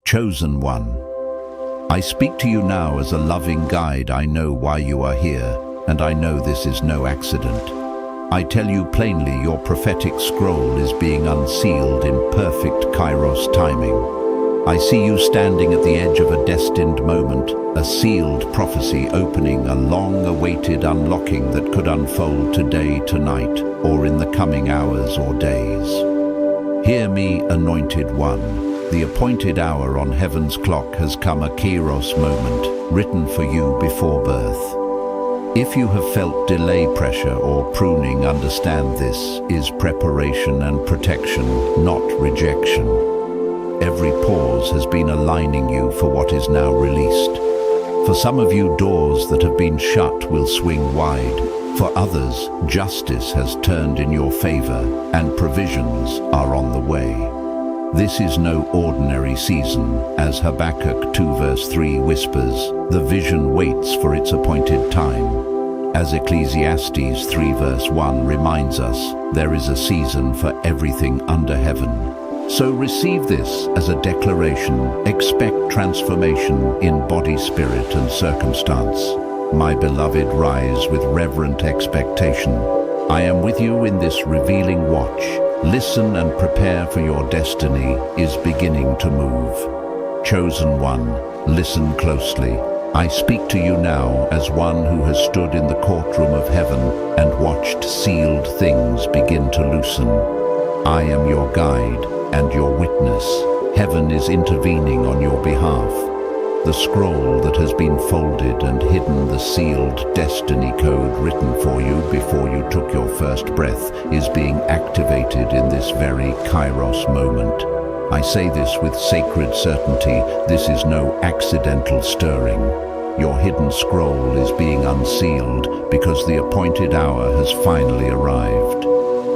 Chosen one, I speak to you now as a loving guide. I know why you are here, and I know this is no accident. I tell you plainly, your prophetic scroll is being unsealed in perfect Kairos timing. I see you standing at the edge of a destined moment, a sealed prophecy opening, a long-awaited unlocking that could unfold today, tonight, or in the coming hours or days. Hear me, anointed one. The appointed hour on heaven's clock has come, a Kairos moment, written for you before birth. If you have felt delay, pressure, or pruning, understand this is preparation and protection, not rejection. Every pause has been aligning you for what is now released. For some of you, doors that have been shut will swing wide. For others, justice has turned in your favor, and provisions are on the way. This is no ordinary season. As Habakkuk 2 verse 3 whispers, the vision waits for its appointed time. As Ecclesiastes 3 verse 1 reminds us, there is a season for everything under heaven. So receive this as a declaration. Expect transformation in body, spirit, and circumstance. My beloved, rise with reverent expectation. I am with you in this revealing watch. Listen and prepare, for your destiny is beginning to move. Chosen one, listen closely. I speak to you now as one who has stood in the courtroom of heaven and watched sealed things begin to loosen. I am your guide and your witness. Heaven is intervening on your behalf. The scroll that has been folded and hidden, the sealed destiny code written for you before you took your first breath, is being activated in this very Kairos moment. I say this with sacred certainty. This is no accidental stirring. Your hidden scroll is being unsealed because the appointed hour has finally arrived.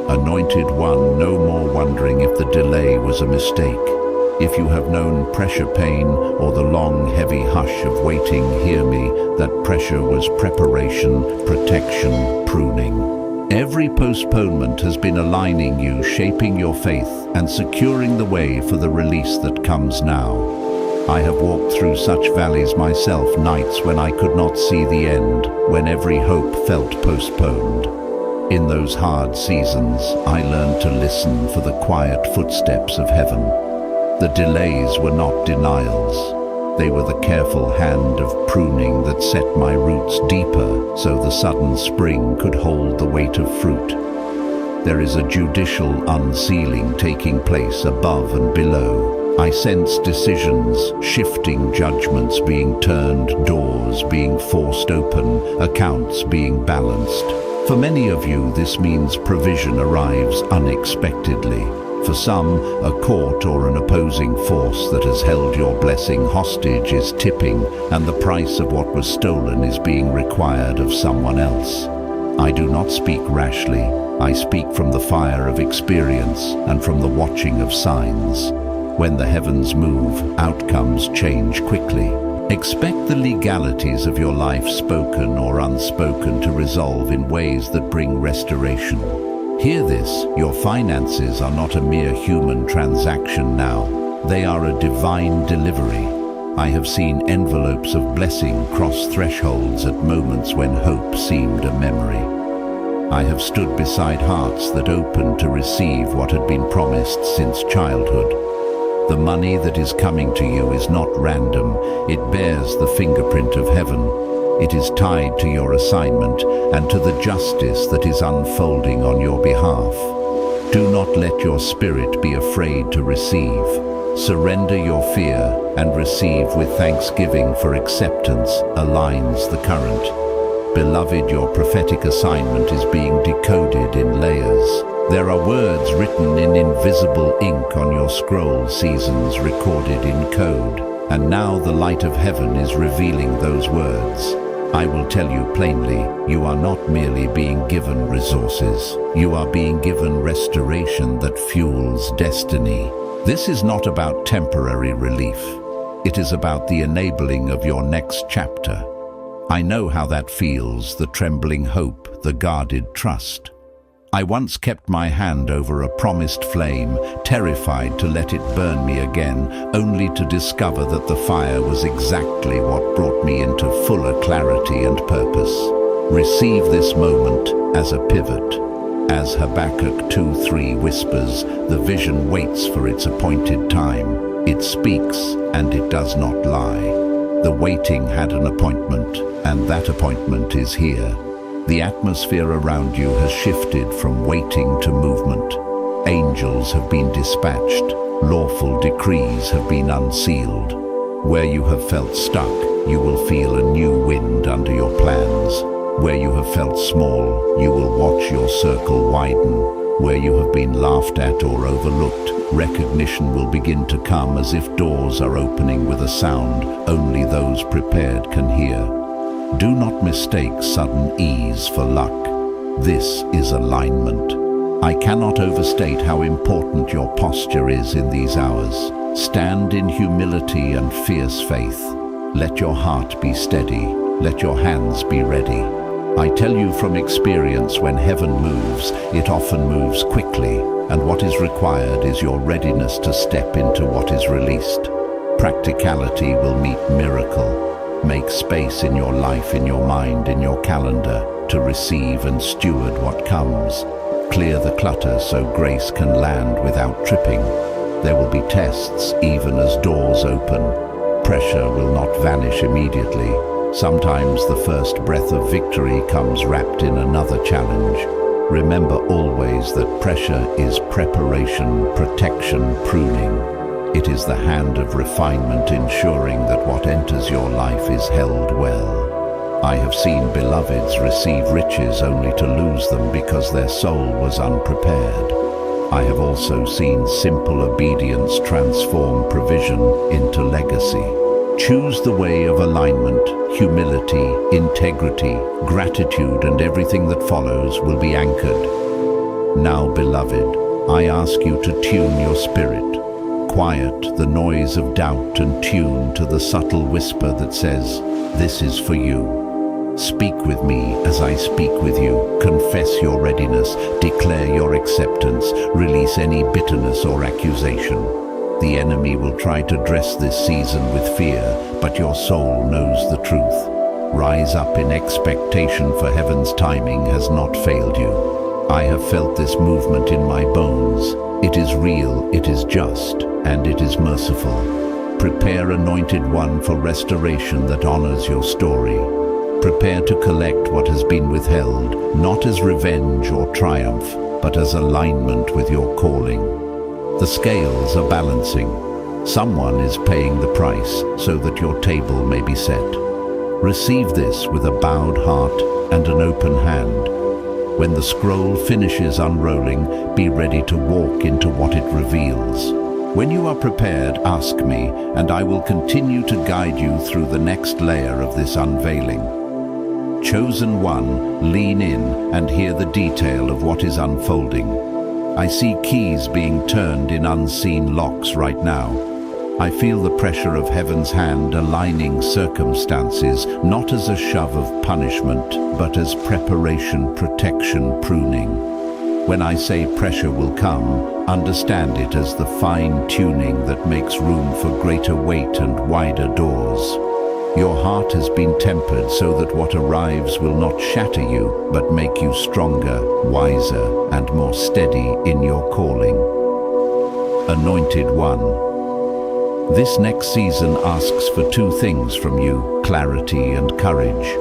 Anointed one, no more wondering if the delay was a mistake. If you have known pressure, pain, or the long, heavy hush of waiting, hear me, that pressure was preparation, protection, pruning. Every postponement has been aligning you, shaping your faith, and securing the way for the release that comes now. I have walked through such valleys myself, nights when I could not see the end, when every hope felt postponed. In those hard seasons, I learned to listen for the quiet footsteps of heaven. The delays were not denials. They were the careful hand of pruning that set my roots deeper so the sudden spring could hold the weight of fruit. There is a judicial unsealing taking place above and below. I sense decisions shifting, judgments being turned, doors being forced open, accounts being balanced. For many of you, this means provision arrives unexpectedly. For some, a court or an opposing force that has held your blessing hostage is tipping, and the price of what was stolen is being required of someone else. I do not speak rashly. I speak from the fire of experience and from the watching of signs. When the heavens move, outcomes change quickly. Expect the legalities of your life, spoken or unspoken, to resolve in ways that bring restoration. Hear this, your finances are not a mere human transaction now. They are a divine delivery. I have seen envelopes of blessing cross thresholds at moments when hope seemed a memory. I have stood beside hearts that opened to receive what had been promised since childhood. The money that is coming to you is not random. It bears the fingerprint of heaven. It is tied to your assignment and to the justice that is unfolding on your behalf. Do not let your spirit be afraid to receive. Surrender your fear and receive with thanksgiving, for acceptance aligns the current. Beloved, your prophetic assignment is being decoded in layers. There are words written in invisible ink on your scroll, seasons recorded in code. And now the light of heaven is revealing those words. I will tell you plainly, you are not merely being given resources. You are being given restoration that fuels destiny. This is not about temporary relief. It is about the enabling of your next chapter. I know how that feels, the trembling hope, the guarded trust. I once kept my hand over a promised flame, terrified to let it burn me again, only to discover that the fire was exactly what brought me into fuller clarity and purpose. Receive this moment as a pivot. As Habakkuk 2:3 whispers, the vision waits for its appointed time. It speaks, and it does not lie. The waiting had an appointment, and that appointment is here. The atmosphere around you has shifted from waiting to movement. Angels have been dispatched. Lawful decrees have been unsealed. Where you have felt stuck, you will feel a new wind under your plans. Where you have felt small, you will watch your circle widen. Where you have been laughed at or overlooked, recognition will begin to come as if doors are opening with a sound only those prepared can hear. Do not mistake sudden ease for luck. This is alignment. I cannot overstate how important your posture is in these hours. Stand in humility and fierce faith. Let your heart be steady. Let your hands be ready. I tell you from experience, when heaven moves, it often moves quickly, and what is required is your readiness to step into what is released. Practicality will meet miracle. Make space in your life, in your mind, in your calendar, to receive and steward what comes. Clear the clutter so grace can land without tripping. There will be tests even as doors open. Pressure will not vanish immediately. Sometimes the first breath of victory comes wrapped in another challenge. Remember always that pressure is preparation, protection, pruning. It is the hand of refinement ensuring that what enters your life is held well. I have seen beloveds receive riches only to lose them because their soul was unprepared. I have also seen simple obedience transform provision into legacy. Choose the way of alignment. Humility, integrity, gratitude, and everything that follows will be anchored. Now, beloved, I ask you to tune your spirit. Quiet the noise of doubt and tune to the subtle whisper that says, "This is for you." Speak with me as I speak with you. Confess your readiness, declare your acceptance, release any bitterness or accusation. The enemy will try to dress this season with fear, but your soul knows the truth. Rise up in expectation, for heaven's timing has not failed you. I have felt this movement in my bones. It is real, it is just, and it is merciful. Prepare, anointed one, for restoration that honors your story. Prepare to collect what has been withheld, not as revenge or triumph, but as alignment with your calling. The scales are balancing. Someone is paying the price so that your table may be set. Receive this with a bowed heart and an open hand. When the scroll finishes unrolling, be ready to walk into what it reveals. When you are prepared, ask me, and I will continue to guide you through the next layer of this unveiling. Chosen one, lean in and hear the detail of what is unfolding. I see keys being turned in unseen locks right now. I feel the pressure of heaven's hand aligning circumstances, not as a shove of punishment, but as preparation, protection, pruning. When I say pressure will come, understand it as the fine-tuning that makes room for greater weight and wider doors. Your heart has been tempered so that what arrives will not shatter you, but make you stronger, wiser, and more steady in your calling. Anointed one. This next season asks for two things from you: clarity and courage.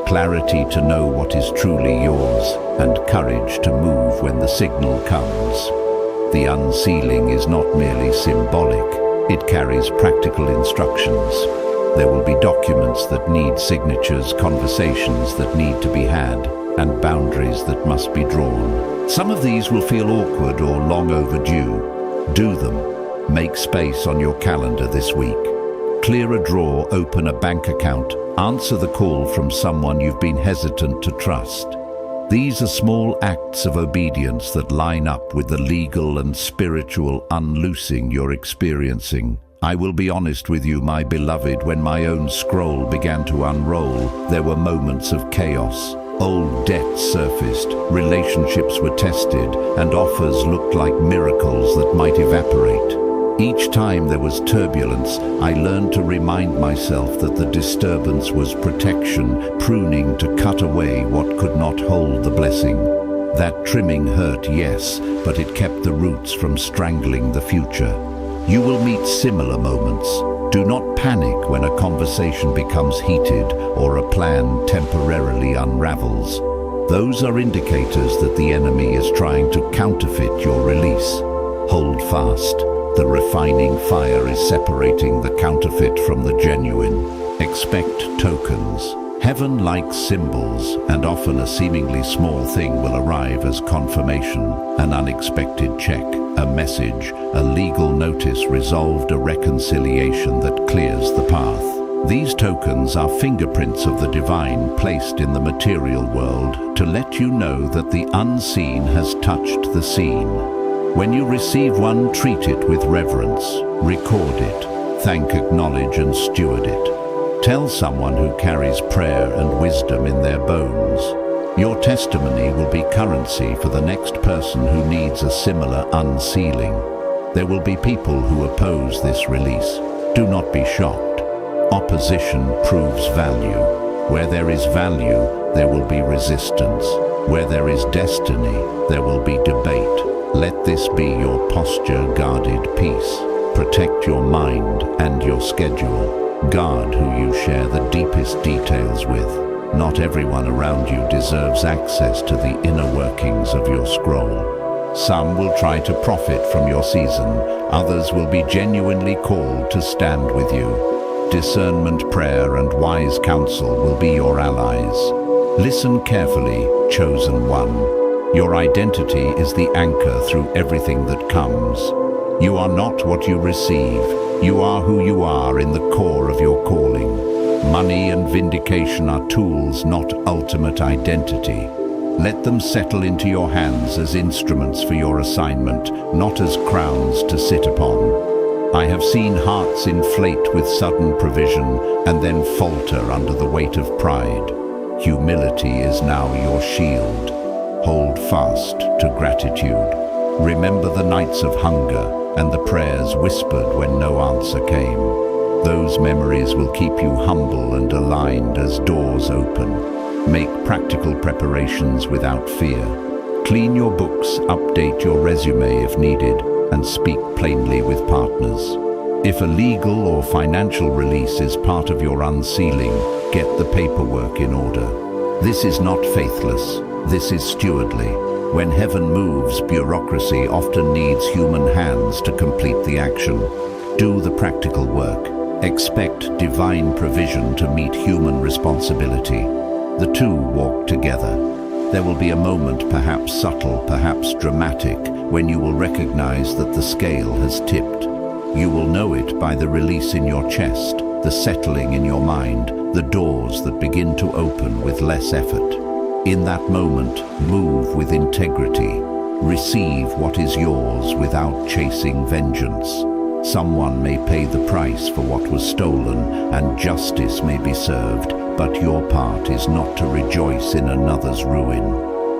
Clarity to know what is truly yours, and courage to move when the signal comes. The unsealing is not merely symbolic, it carries practical instructions. There will be documents that need signatures, conversations that need to be had, and boundaries that must be drawn. Some of these will feel awkward or long overdue. Do them. Make space on your calendar this week. Clear a drawer, open a bank account, answer the call from someone you've been hesitant to trust. These are small acts of obedience that line up with the legal and spiritual unloosing you're experiencing. I will be honest with you, my beloved, when my own scroll began to unroll, there were moments of chaos. Old debts surfaced, relationships were tested, and offers looked like miracles that might evaporate. Each time there was turbulence, I learned to remind myself that the disturbance was protection, pruning to cut away what could not hold the blessing. That trimming hurt, yes, but it kept the roots from strangling the future. You will meet similar moments. Do not panic when a conversation becomes heated or a plan temporarily unravels. Those are indicators that the enemy is trying to counterfeit your release. Hold fast. The refining fire is separating the counterfeit from the genuine. Expect tokens. Heaven likes symbols, and often a seemingly small thing will arrive as confirmation, an unexpected check, a message, a legal notice resolved, a reconciliation that clears the path. These tokens are fingerprints of the divine placed in the material world to let you know that the unseen has touched the seen. When you receive one, treat it with reverence, record it, thank, acknowledge, and steward it. Tell someone who carries prayer and wisdom in their bones. Your testimony will be currency for the next person who needs a similar unsealing. There will be people who oppose this release. Do not be shocked. Opposition proves value. Where there is value, there will be resistance. Where there is destiny, there will be debate. Let this be your posture, guarded peace. Protect your mind and your schedule. Guard who you share the deepest details with. Not everyone around you deserves access to the inner workings of your scroll. Some will try to profit from your season. Others will be genuinely called to stand with you. Discernment, prayer, and wise counsel will be your allies. Listen carefully, chosen one. Your identity is the anchor through everything that comes. You are not what you receive. You are who you are in the core of your calling. Money and vindication are tools, not ultimate identity. Let them settle into your hands as instruments for your assignment, not as crowns to sit upon. I have seen hearts inflate with sudden provision and then falter under the weight of pride. Humility is now your shield. Hold fast to gratitude. Remember the nights of hunger and the prayers whispered when no answer came. Those memories will keep you humble and aligned as doors open. Make practical preparations without fear. Clean your books, update your resume if needed, and speak plainly with partners. If a legal or financial release is part of your unsealing, get the paperwork in order. This is not faithless. This is stewardly. When heaven moves, bureaucracy often needs human hands to complete the action. Do the practical work. Expect divine provision to meet human responsibility. The two walk together. There will be a moment, perhaps subtle, perhaps dramatic, when you will recognize that the scale has tipped. You will know it by the release in your chest, the settling in your mind, the doors that begin to open with less effort. In that moment, move with integrity. Receive what is yours without chasing vengeance. Someone may pay the price for what was stolen, and justice may be served, but your part is not to rejoice in another's ruin.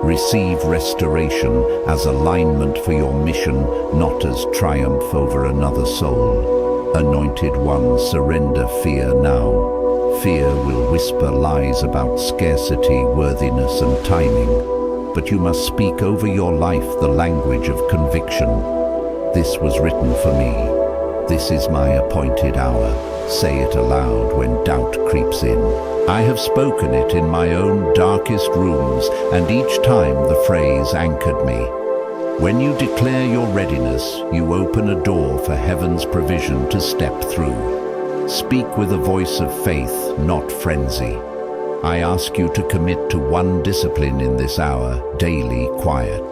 Receive restoration as alignment for your mission, not as triumph over another soul. Anointed one, surrender fear now. Fear will whisper lies about scarcity, worthiness, and timing. But you must speak over your life the language of conviction. This was written for me. This is my appointed hour. Say it aloud when doubt creeps in. I have spoken it in my own darkest rooms, and each time the phrase anchored me. When you declare your readiness, you open a door for heaven's provision to step through. Speak with a voice of faith, not frenzy. I ask you to commit to one discipline in this hour, daily quiet.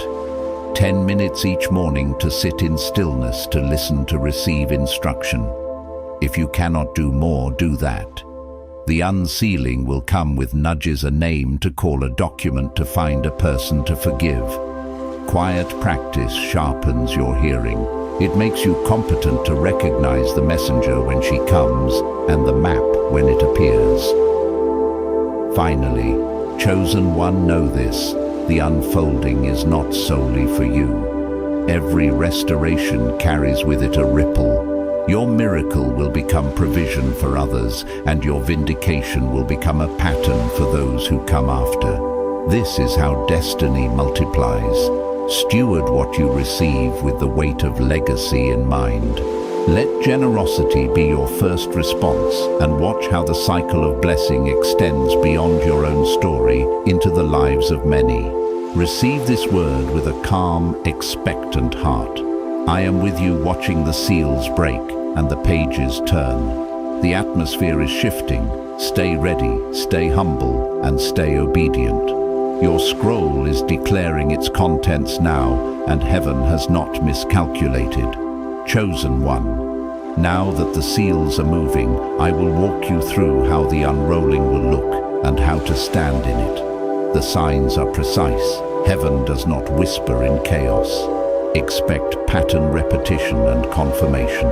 10 minutes each morning to sit in stillness, to listen, to receive instruction. If you cannot do more, do that. The unsealing will come with nudges, a name to call, a document to find, a person to forgive. Quiet practice sharpens your hearing. It makes you competent to recognize the messenger when she comes and the map when it appears. Finally, Chosen one, know this. The unfolding is not solely for you. Every restoration carries with it a ripple. Your miracle will become provision for others, and your vindication will become a pattern for those who come after. This is how destiny multiplies. Steward what you receive with the weight of legacy in mind. Let generosity be your first response, and watch how the cycle of blessing extends beyond your own story into the lives of many. Receive this word with a calm, expectant heart. I am with you, watching the seals break and the pages turn. The atmosphere is shifting. Stay ready, stay humble, and stay obedient. Your scroll is declaring its contents now, and heaven has not miscalculated. Chosen one, now that the seals are moving, I will walk you through how the unrolling will look and how to stand in it. The signs are precise. Heaven does not whisper in chaos. Expect pattern repetition and confirmation.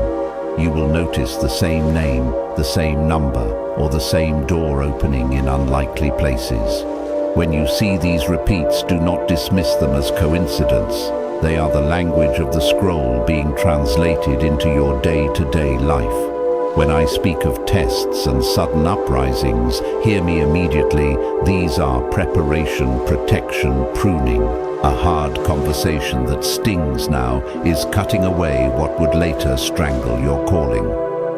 You will notice the same name, the same number, or the same door opening in unlikely places. When you see these repeats, do not dismiss them as coincidence. They are the language of the scroll being translated into your day-to-day life. When I speak of tests and sudden uprisings, hear me immediately. These are preparation, protection, pruning. A hard conversation that stings now is cutting away what would later strangle your calling.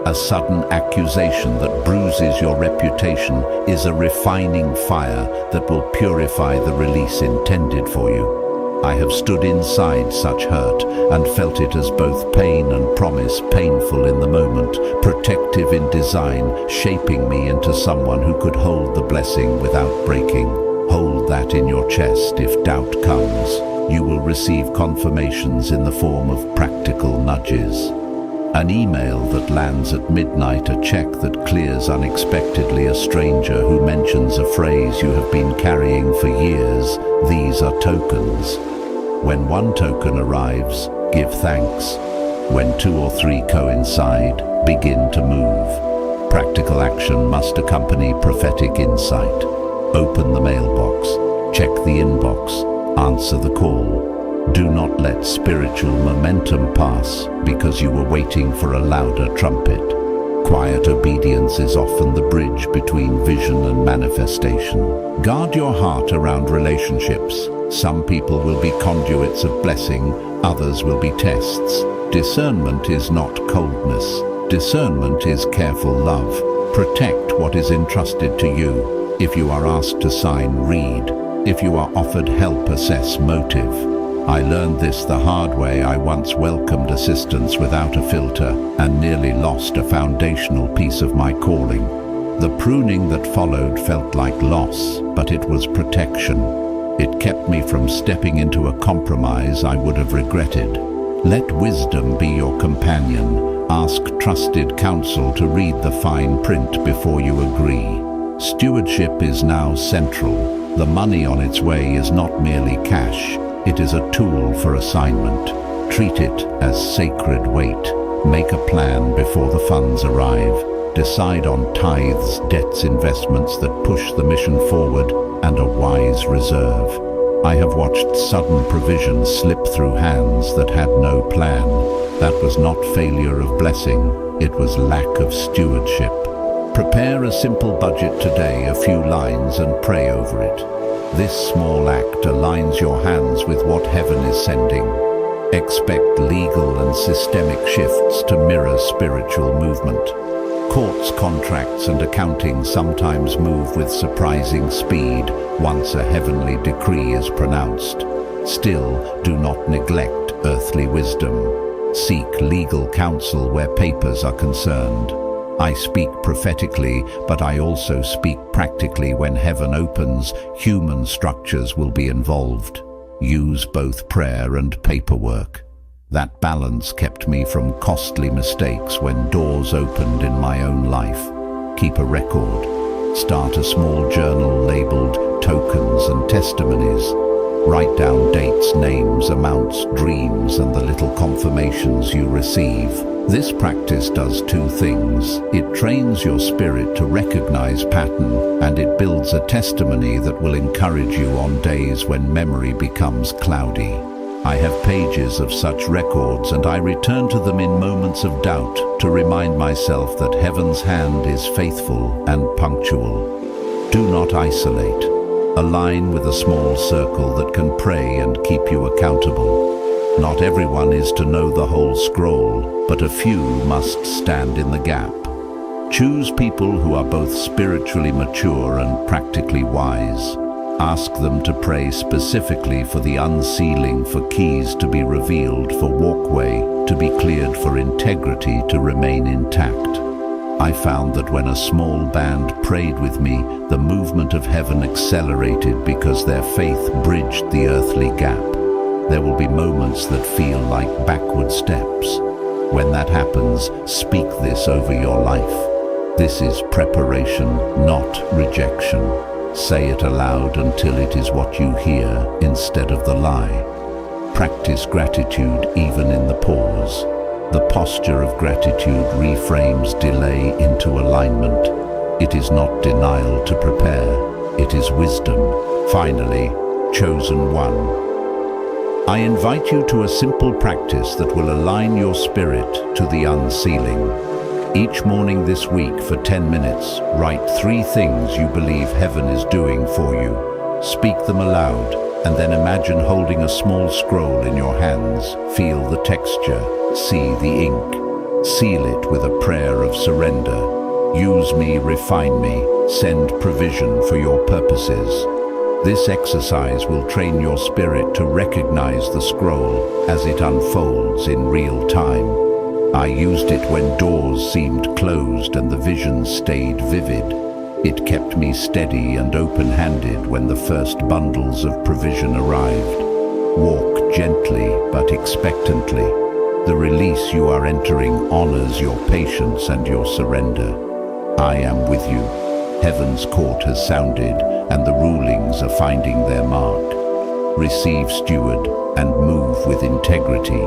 A sudden accusation that bruises your reputation is a refining fire that will purify the release intended for you. I have stood inside such hurt and felt it as both pain and promise, painful in the moment, protective in design, shaping me into someone who could hold the blessing without breaking. Hold that in your chest. If doubt comes, you will receive confirmations in the form of practical nudges. An email that lands at midnight, a check that clears unexpectedly, a stranger who mentions a phrase you have been carrying for years. These are tokens. When one token arrives, give thanks. When two or three coincide, begin to move. Practical action must accompany prophetic insight. Open the mailbox, check the inbox, answer the call. Do not let spiritual momentum pass because you were waiting for a louder trumpet. Quiet obedience is often the bridge between vision and manifestation. Guard your heart around relationships. Some people will be conduits of blessing, others will be tests. Discernment is not coldness. Discernment is careful love. Protect what is entrusted to you. If you are asked to sign, read. If you are offered help, assess motive. I learned this the hard way. I once welcomed assistance without a filter and nearly lost a foundational piece of my calling. The pruning that followed felt like loss, but it was protection. It kept me from stepping into a compromise I would have regretted. Let wisdom be your companion. Ask trusted counsel to read the fine print before you agree. Stewardship is now central. The money on its way is not merely cash. It is a tool for assignment. Treat it as sacred weight. Make a plan before the funds arrive. Decide on tithes, debts, investments that push the mission forward, and a wise reserve. I have watched sudden provision slip through hands that had no plan. That was not failure of blessing, it was lack of stewardship. Prepare a simple budget today, a few lines, and pray over it. This small act aligns your hands with what heaven is sending. Expect legal and systemic shifts to mirror spiritual movement. Courts, contracts, and accounting sometimes move with surprising speed once a heavenly decree is pronounced. Still, do not neglect earthly wisdom. Seek legal counsel where papers are concerned. I speak prophetically, but I also speak practically. When heaven opens, human structures will be involved. Use both prayer and paperwork. That balance kept me from costly mistakes when doors opened in my own life. Keep a record. Start a small journal labeled tokens and testimonies. Write down dates, names, amounts, dreams, and the little confirmations you receive. This practice does two things. It trains your spirit to recognize pattern, and it builds a testimony that will encourage you on days when memory becomes cloudy. I have pages of such records, and I return to them in moments of doubt to remind myself that heaven's hand is faithful and punctual. Do not isolate. Align with a small circle that can pray and keep you accountable. Not everyone is to know the whole scroll, but a few must stand in the gap. Choose people who are both spiritually mature and practically wise. Ask them to pray specifically for the unsealing, for keys to be revealed, for walkway to be cleared, for integrity to remain intact. I found that when a small band prayed with me, the movement of heaven accelerated because their faith bridged the earthly gap. There will be moments that feel like backward steps. When that happens, speak this over your life. This is preparation, not rejection. Say it aloud until it is what you hear instead of the lie. Practice gratitude even in the pause. The posture of gratitude reframes delay into alignment. It is not denial to prepare. It is wisdom. Finally, chosen one. I invite you to a simple practice that will align your spirit to the unsealing. Each morning this week for 10 minutes, write 3 things you believe heaven is doing for you. Speak them aloud, and then imagine holding a small scroll in your hands. Feel the texture, see the ink. Seal it with a prayer of surrender. Use me, refine me, send provision for your purposes. This exercise will train your spirit to recognize the scroll as it unfolds in real time. I used it when doors seemed closed and the visions stayed vivid. It kept me steady and open-handed when the first bundles of provision arrived. Walk gently but expectantly. The release you are entering honors your patience and your surrender. I am with you. Heaven's court has sounded, and the rulings are finding their mark. Receive, steward, and move with integrity.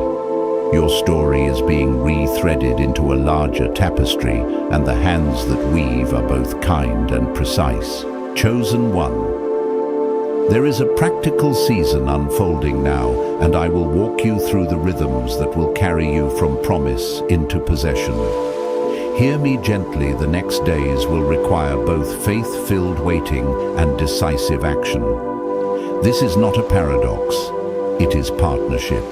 Your story is being rethreaded into a larger tapestry, and the hands that weave are both kind and precise. Chosen one. There is a practical season unfolding now, and I will walk you through the rhythms that will carry you from promise into possession. Hear me gently. The next days will require both faith-filled waiting and decisive action. This is not a paradox. It is partnership.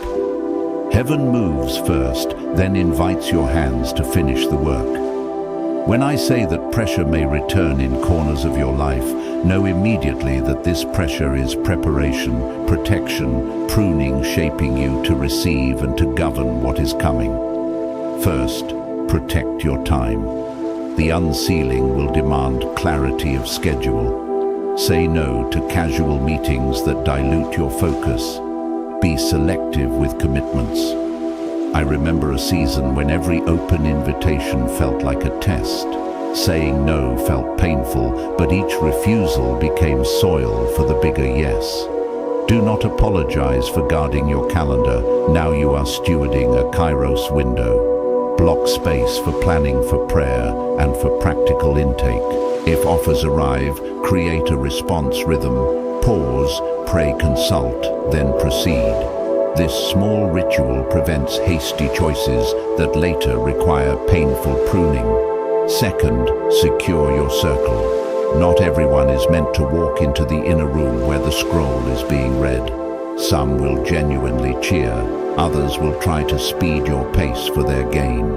Heaven moves first, then invites your hands to finish the work. When I say that pressure may return in corners of your life, know immediately that this pressure is preparation, protection, pruning, shaping you to receive and to govern what is coming. First, protect your time. The unsealing will demand clarity of schedule. Say no to casual meetings that dilute your focus. Be selective with commitments. I remember a season when every open invitation felt like a test. Saying no felt painful, but each refusal became soil for the bigger yes. Do not apologize for guarding your calendar. Now you are stewarding a Kairos window. Block space for planning, for prayer, and for practical intake. If offers arrive, create a response rhythm. Pause, pray, consult, then proceed. This small ritual prevents hasty choices that later require painful pruning. Second, secure your circle. Not everyone is meant to walk into the inner room where the scroll is being read. Some will genuinely cheer, others will try to speed your pace for their gain.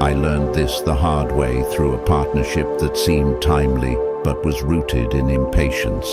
I learned this the hard way through a partnership that seemed timely but was rooted in impatience.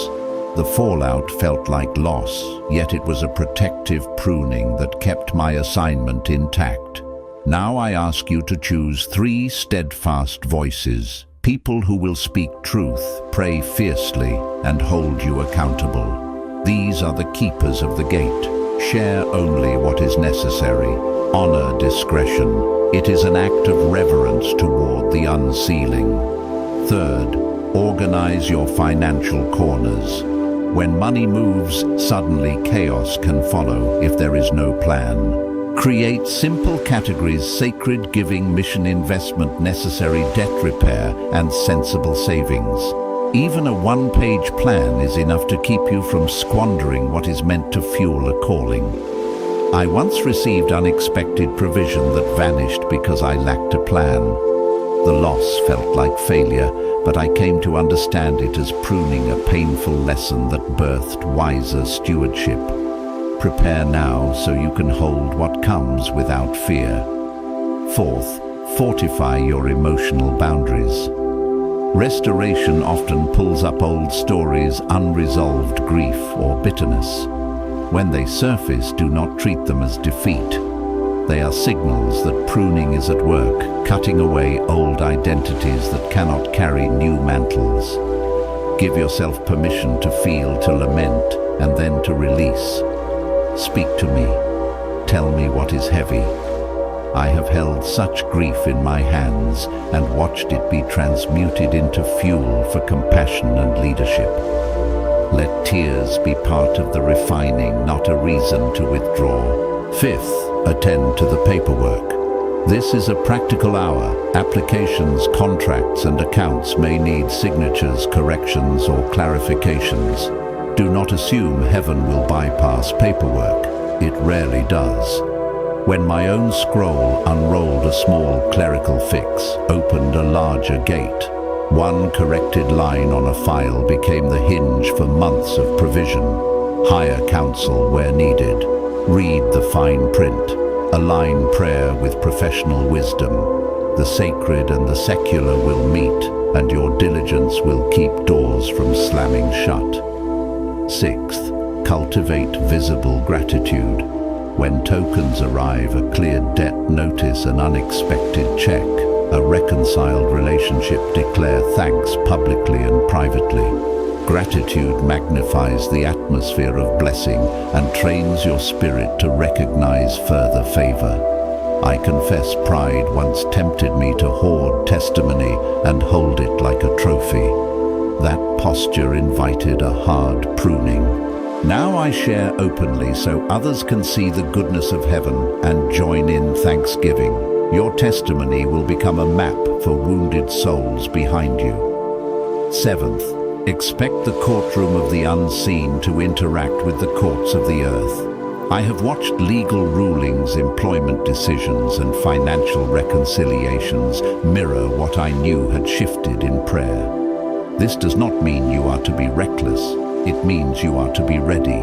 The fallout felt like loss, yet it was a protective pruning that kept my assignment intact. Now I ask you to choose 3 steadfast voices, people who will speak truth, pray fiercely, and hold you accountable. These are the keepers of the gate. Share only what is necessary. Honor discretion. It is an act of reverence toward the unsealing. Third, organize your financial corners. When money moves, suddenly chaos can follow if there is no plan. Create simple categories: sacred giving, mission investment, necessary debt repair, and sensible savings. Even a one-page plan is enough to keep you from squandering what is meant to fuel a calling. I once received unexpected provision that vanished because I lacked a plan. The loss felt like failure, but I came to understand it as pruning, a painful lesson that birthed wiser stewardship. Prepare now so you can hold what comes without fear. Fourth, fortify your emotional boundaries. Restoration often pulls up old stories, unresolved grief or bitterness. When they surface, do not treat them as defeat. They are signals that pruning is at work, cutting away old identities that cannot carry new mantles. Give yourself permission to feel, to lament, and then to release. Speak to me. Tell me what is heavy. I have held such grief in my hands and watched it be transmuted into fuel for compassion and leadership. Let tears be part of the refining, not a reason to withdraw. Fifth, attend to the paperwork. This is a practical hour. Applications, contracts, and accounts may need signatures, corrections, or clarifications. Do not assume heaven will bypass paperwork. It rarely does. When my own scroll unrolled a small clerical fix, opened a larger gate. One corrected line on a file became the hinge for months of provision. Hire counsel where needed. Read the fine print. Align prayer with professional wisdom. The sacred and the secular will meet, and your diligence will keep doors from slamming shut. Sixth, cultivate visible gratitude. When tokens arrive, a cleared debt notice, an unexpected check, a reconciled relationship, declare thanks publicly and privately. Gratitude magnifies the atmosphere of blessing and trains your spirit to recognize further favor. I confess pride once tempted me to hoard testimony and hold it like a trophy. That posture invited a hard pruning. Now I share openly so others can see the goodness of heaven and join in thanksgiving. Your testimony will become a map for wounded souls behind you. Seventh, expect the courtroom of the unseen to interact with the courts of the earth. I have watched legal rulings, employment decisions, and financial reconciliations mirror what I knew had shifted in prayer. This does not mean you are to be reckless. It means you are to be ready.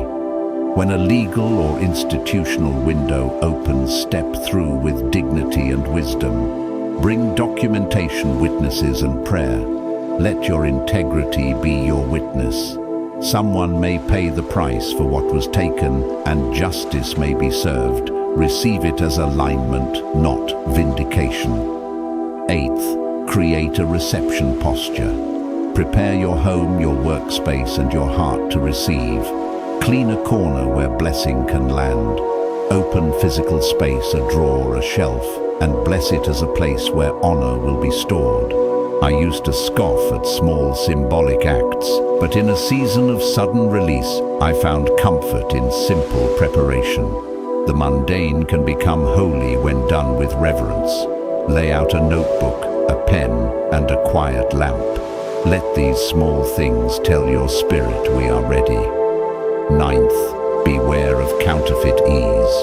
When a legal or institutional window opens, step through with dignity and wisdom. Bring documentation, witnesses, and prayer. Let your integrity be your witness. Someone may pay the price for what was taken, and justice may be served. Receive it as alignment, not vindication. Eighth, create a reception posture. Prepare your home, your workspace, and your heart to receive. Clean a corner where blessing can land. Open physical space, a drawer, a shelf, and bless it as a place where honor will be stored. I used to scoff at small symbolic acts, but in a season of sudden release, I found comfort in simple preparation. The mundane can become holy when done with reverence. Lay out a notebook, a pen, and a quiet lamp. Let these small things tell your spirit we are ready. Ninth, beware of counterfeit ease.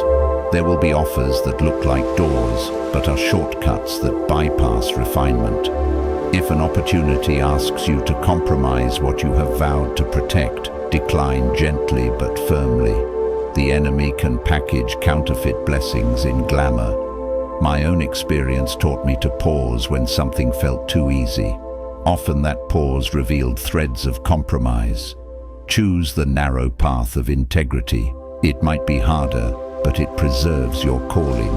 There will be offers that look like doors, but are shortcuts that bypass refinement. If an opportunity asks you to compromise what you have vowed to protect, decline gently but firmly. The enemy can package counterfeit blessings in glamour. My own experience taught me to pause when something felt too easy. Often that pause revealed threads of compromise. Choose the narrow path of integrity. It might be harder, but it preserves your calling.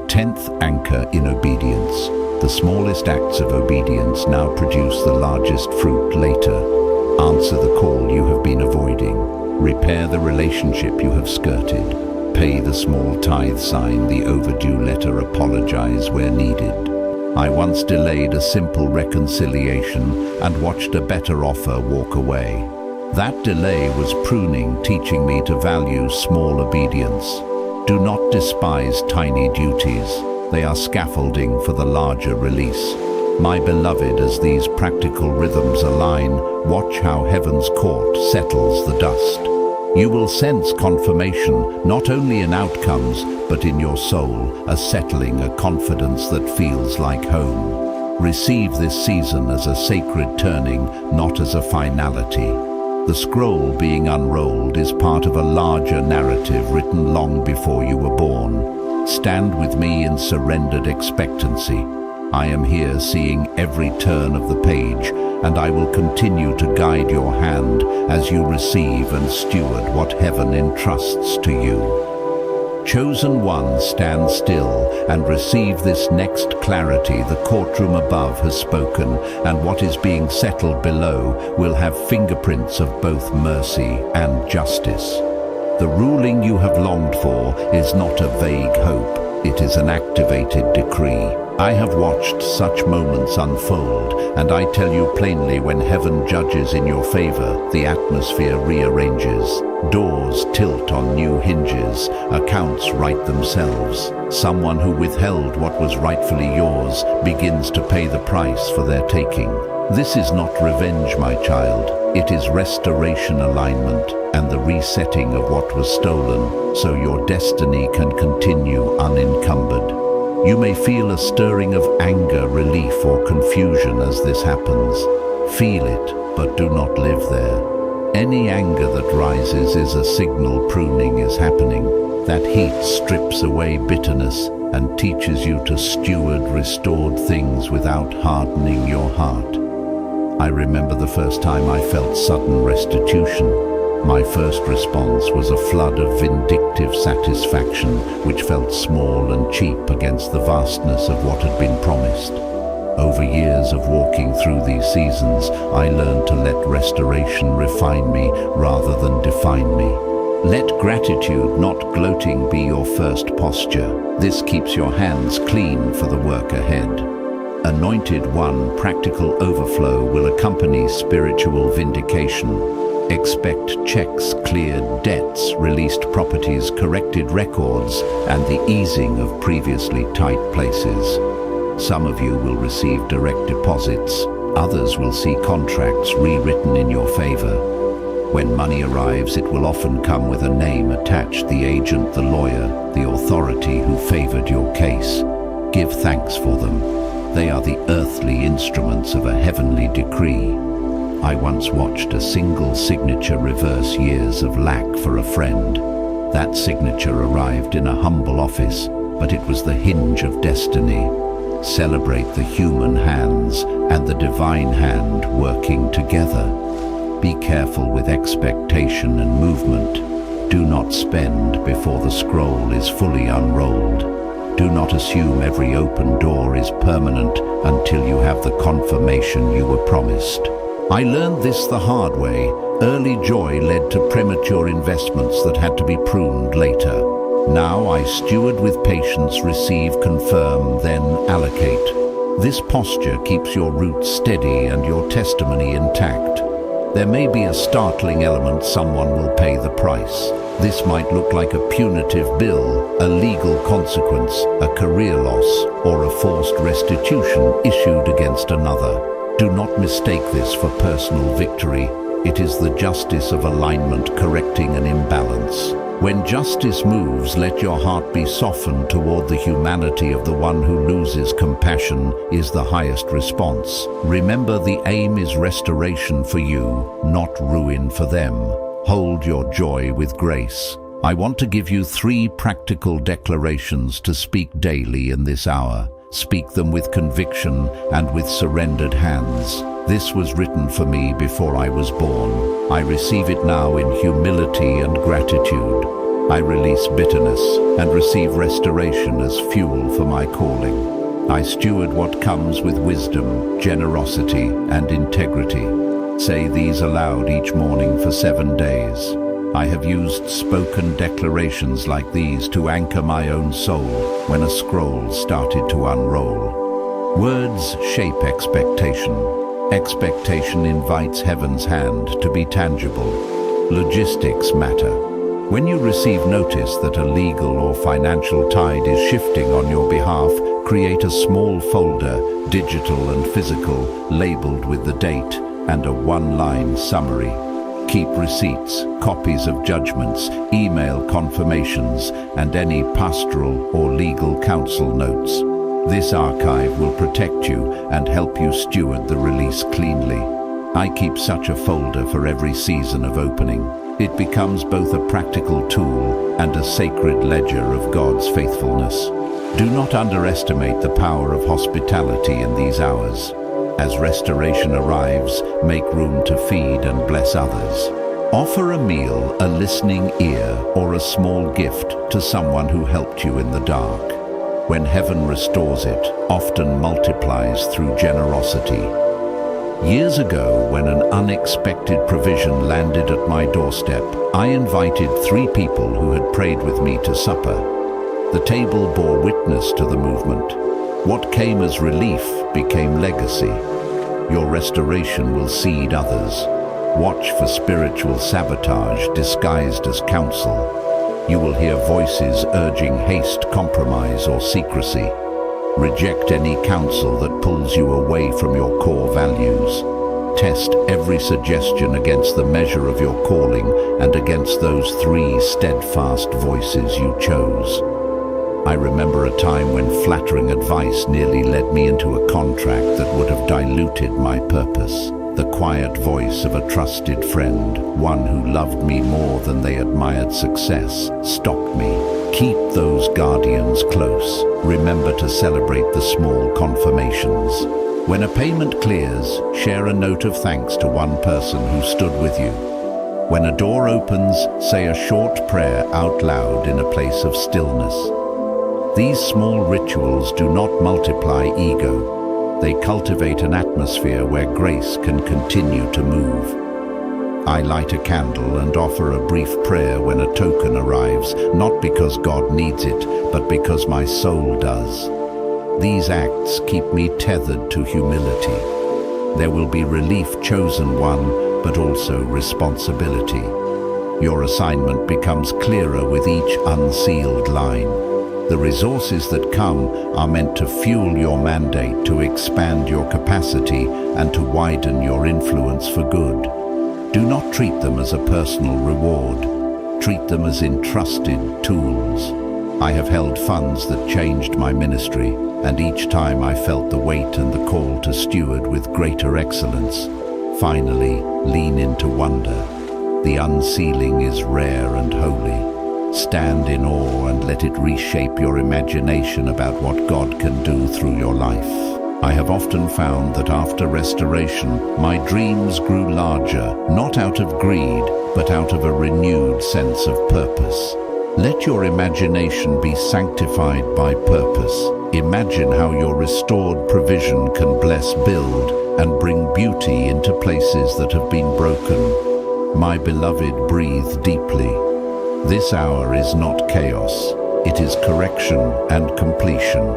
10th, anchor in obedience. The smallest acts of obedience now produce the largest fruit later. Answer the call you have been avoiding. Repair the relationship you have skirted. Pay the small tithe, sign the overdue letter, apologize where needed. I once delayed a simple reconciliation and watched a better offer walk away. That delay was pruning, teaching me to value small obedience. Do not despise tiny duties. They are scaffolding for the larger release. My beloved, as these practical rhythms align, watch how heaven's court settles the dust. You will sense confirmation, not only in outcomes, but in your soul, a settling, a confidence that feels like home. Receive this season as a sacred turning, not as a finality. The scroll being unrolled is part of a larger narrative written long before you were born. Stand with me in surrendered expectancy. I am here seeing every turn of the page, and I will continue to guide your hand as you receive and steward what heaven entrusts to you. Chosen one, stand still and receive this next clarity. The courtroom above has spoken, and what is being settled below will have fingerprints of both mercy and justice. The ruling you have longed for is not a vague hope, it is an activated decree. I have watched such moments unfold, and I tell you plainly, when heaven judges in your favor, the atmosphere rearranges. Doors tilt on new hinges, accounts right themselves. Someone who withheld what was rightfully yours begins to pay the price for their taking. This is not revenge, my child. It is restoration alignment and the resetting of what was stolen, so your destiny can continue unencumbered. You may feel a stirring of anger, relief, or confusion as this happens. Feel it, but do not live there. Any anger that rises is a signal pruning is happening. That heat strips away bitterness and teaches you to steward restored things without hardening your heart. I remember the first time I felt sudden restitution. My first response was a flood of vindictive satisfaction, which felt small and cheap against the vastness of what had been promised. Over years of walking through these seasons, I learned to let restoration refine me rather than define me. Let gratitude, not gloating, be your first posture. This keeps your hands clean for the work ahead. Anointed One, practical overflow will accompany spiritual vindication. Expect checks cleared, debts, released properties, corrected records, and the easing of previously tight places. Some of you will receive direct deposits. Others will see contracts rewritten in your favor. When money arrives, it will often come with a name attached: the agent, the lawyer, the authority who favored your case. Give thanks for them. They are the earthly instruments of a heavenly decree. I once watched a single signature reverse years of lack for a friend. That signature arrived in a humble office, but it was the hinge of destiny. Celebrate the human hands and the divine hand working together. Be careful with expectation and movement. Do not spend before the scroll is fully unrolled. Do not assume every open door is permanent until you have the confirmation you were promised. I learned this the hard way. Early joy led to premature investments that had to be pruned later. Now I steward with patience, receive, confirm, then allocate. This posture keeps your roots steady and your testimony intact. There may be a startling element: someone will pay the price. This might look like a punitive bill, a legal consequence, a career loss, or a forced restitution issued against another. Do not mistake this for personal victory. It is the justice of alignment correcting an imbalance. When justice moves, let your heart be softened toward the humanity of the one who loses. Compassion is the highest response. Remember, the aim is restoration for you, not ruin for them. Hold your joy with grace. I want to give you 3 practical declarations to speak daily in this hour. Speak them with conviction and with surrendered hands. This was written for me before I was born. I receive it now in humility and gratitude. I release bitterness and receive restoration as fuel for my calling. I steward what comes with wisdom, generosity, and integrity. Say these aloud each morning for 7 days. I have used spoken declarations like these to anchor my own soul when a scroll started to unroll. Words shape expectation. Expectation invites heaven's hand to be tangible. Logistics matter. When you receive notice that a legal or financial tide is shifting on your behalf, create a small folder, digital and physical, labeled with the date and a one-line summary. Keep receipts, copies of judgments, email confirmations, and any pastoral or legal counsel notes. This archive will protect you and help you steward the release cleanly. I keep such a folder for every season of opening. It becomes both a practical tool and a sacred ledger of God's faithfulness. Do not underestimate the power of hospitality in these hours. As restoration arrives, make room to feed and bless others. Offer a meal, a listening ear, or a small gift to someone who helped you in the dark. When heaven restores it, often multiplies through generosity. Years ago, when an unexpected provision landed at my doorstep, I invited 3 people who had prayed with me to supper. The table bore witness to the movement. What came as relief became legacy. Your restoration will seed others. Watch for spiritual sabotage disguised as counsel. You will hear voices urging haste, compromise, or secrecy. Reject any counsel that pulls you away from your core values. Test every suggestion against the measure of your calling and against those 3 steadfast voices you chose. I remember a time when flattering advice nearly led me into a contract that would have diluted my purpose. The quiet voice of a trusted friend, one who loved me more than they admired success, stopped me. Keep those guardians close. Remember to celebrate the small confirmations. When a payment clears, share a note of thanks to one person who stood with you. When a door opens, say a short prayer out loud in a place of stillness. These small rituals do not multiply ego. They cultivate an atmosphere where grace can continue to move. I light a candle and offer a brief prayer when a token arrives, not because God needs it, but because my soul does. These acts keep me tethered to humility. There will be relief, chosen one, but also responsibility. Your assignment becomes clearer with each unsealed line. The resources that come are meant to fuel your mandate, to expand your capacity, and to widen your influence for good. Do not treat them as a personal reward. Treat them as entrusted tools. I have held funds that changed my ministry, and each time I felt the weight and the call to steward with greater excellence. Finally, lean into wonder. The unsealing is rare and holy. Stand in awe and let it reshape your imagination about what God can do through your life. I have often found that after restoration, my dreams grew larger, not out of greed, but out of a renewed sense of purpose. Let your imagination be sanctified by purpose. Imagine how your restored provision can bless, build, and bring beauty into places that have been broken. My beloved, breathe deeply. This hour is not chaos. It is correction and completion.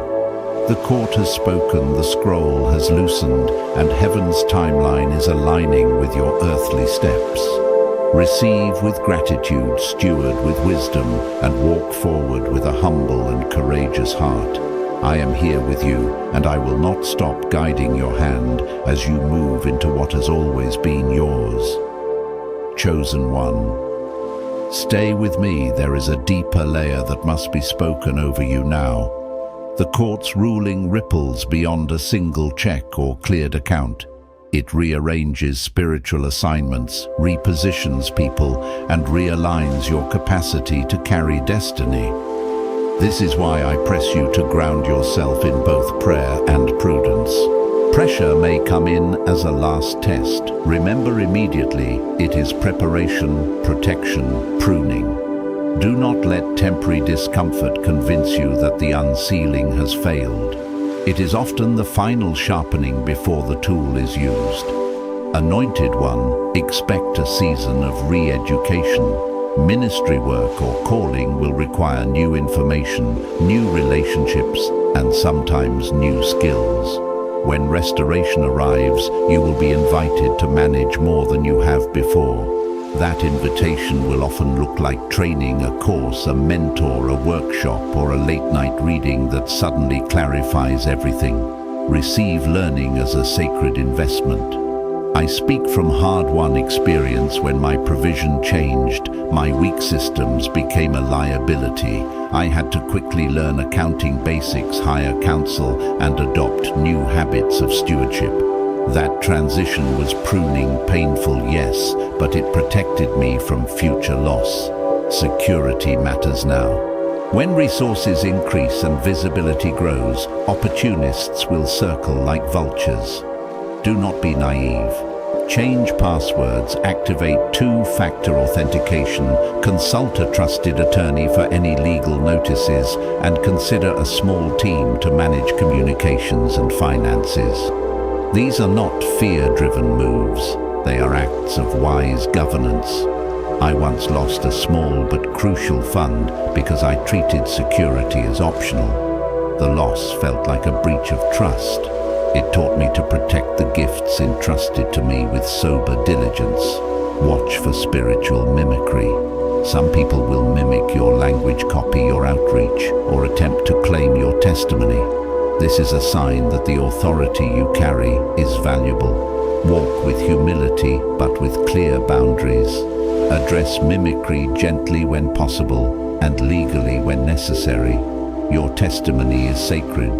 The court has spoken, the scroll has loosened, and heaven's timeline is aligning with your earthly steps. Receive with gratitude, steward with wisdom, and walk forward with a humble and courageous heart. I am here with you, and I will not stop guiding your hand as you move into what has always been yours. Chosen one. Stay with me, there is a deeper layer that must be spoken over you now. The court's ruling ripples beyond a single check or cleared account. It rearranges spiritual assignments, repositions people, and realigns your capacity to carry destiny. This is why I press you to ground yourself in both prayer and prudence. Pressure may come in as a last test. Remember immediately, it is preparation, protection, pruning. Do not let temporary discomfort convince you that the unsealing has failed. It is often the final sharpening before the tool is used. Anointed one, expect a season of re-education. Ministry work or calling will require new information, new relationships, and sometimes new skills. When restoration arrives, you will be invited to manage more than you have before. That invitation will often look like training, a course, a mentor, a workshop, or a late-night reading that suddenly clarifies everything. Receive learning as a sacred investment. I speak from hard-won experience. When my provision changed, my weak systems became a liability. I had to quickly learn accounting basics, hire counsel, and adopt new habits of stewardship. That transition was pruning, painful, yes, but it protected me from future loss. Security matters now. When resources increase and visibility grows, opportunists will circle like vultures. Do not be naive. Change passwords, activate two-factor authentication, consult a trusted attorney for any legal notices, and consider a small team to manage communications and finances. These are not fear-driven moves. They are acts of wise governance. I once lost a small but crucial fund because I treated security as optional. The loss felt like a breach of trust. It taught me to protect the gifts entrusted to me with sober diligence. Watch for spiritual mimicry. Some people will mimic your language, copy your outreach, or attempt to claim your testimony. This is a sign that the authority you carry is valuable. Walk with humility, but with clear boundaries. Address mimicry gently when possible, and legally when necessary. Your testimony is sacred.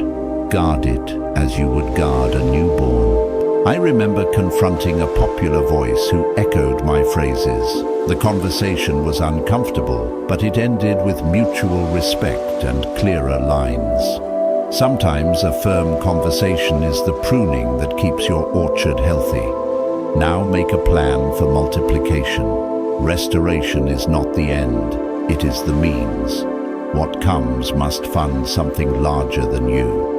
Guard it as you would guard a newborn. I remember confronting a popular voice who echoed my phrases. The conversation was uncomfortable, but it ended with mutual respect and clearer lines. Sometimes a firm conversation is the pruning that keeps your orchard healthy. Now make a plan for multiplication. Restoration is not the end, it is the means. What comes must fund something larger than you.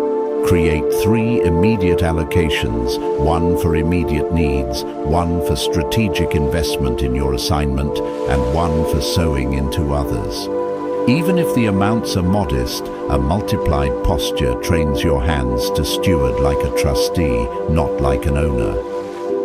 Create 3 immediate allocations, 1 for immediate needs, 1 for strategic investment in your assignment, and 1 for sowing into others. Even if the amounts are modest, a multiplied posture trains your hands to steward like a trustee, not like an owner.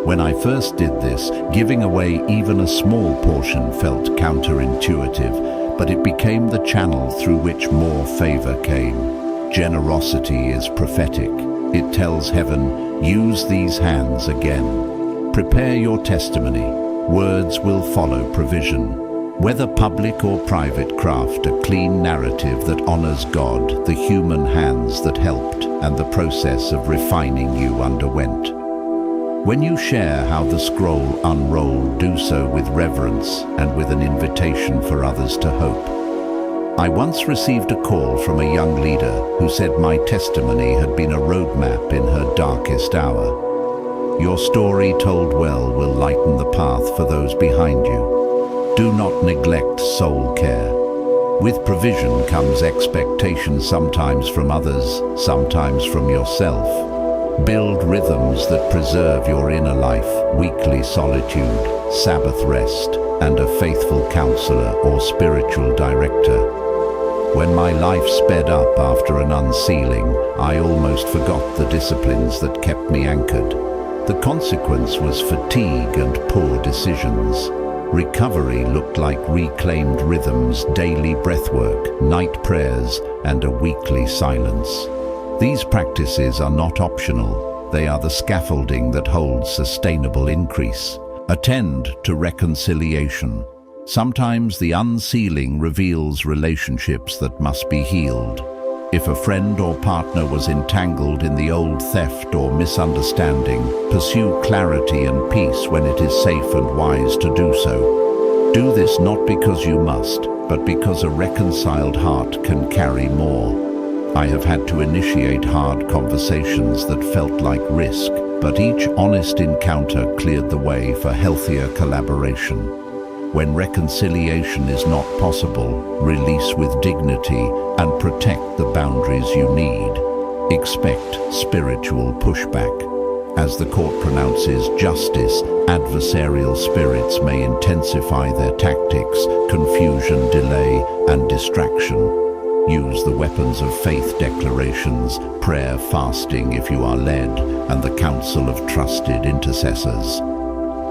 When I first did this, giving away even a small portion felt counterintuitive, but it became the channel through which more favor came. Generosity is prophetic. It tells heaven, use these hands again. Prepare your testimony. Words will follow provision. Whether public or private, craft a clean narrative that honors God, the human hands that helped, and the process of refining you underwent. When you share how the scroll unrolled, do so with reverence and with an invitation for others to hope. I once received a call from a young leader who said my testimony had been a roadmap in her darkest hour. Your story told well will lighten the path for those behind you. Do not neglect soul care. With provision comes expectation, sometimes from others, sometimes from yourself. Build rhythms that preserve your inner life, weekly solitude, Sabbath rest, and a faithful counselor or spiritual director. When my life sped up after an unsealing, I almost forgot the disciplines that kept me anchored. The consequence was fatigue and poor decisions. Recovery looked like reclaimed rhythms, daily breathwork, night prayers, and a weekly silence. These practices are not optional. They are the scaffolding that holds sustainable increase. Attend to reconciliation. Sometimes the unsealing reveals relationships that must be healed. If a friend or partner was entangled in the old theft or misunderstanding, pursue clarity and peace when it is safe and wise to do so. Do this not because you must, but because a reconciled heart can carry more. I have had to initiate hard conversations that felt like risk, but each honest encounter cleared the way for healthier collaboration. When reconciliation is not possible, release with dignity and protect the boundaries you need. Expect spiritual pushback. As the court pronounces justice, adversarial spirits may intensify their tactics, confusion, delay, and distraction. Use the weapons of faith declarations, prayer, fasting if you are led, and the counsel of trusted intercessors.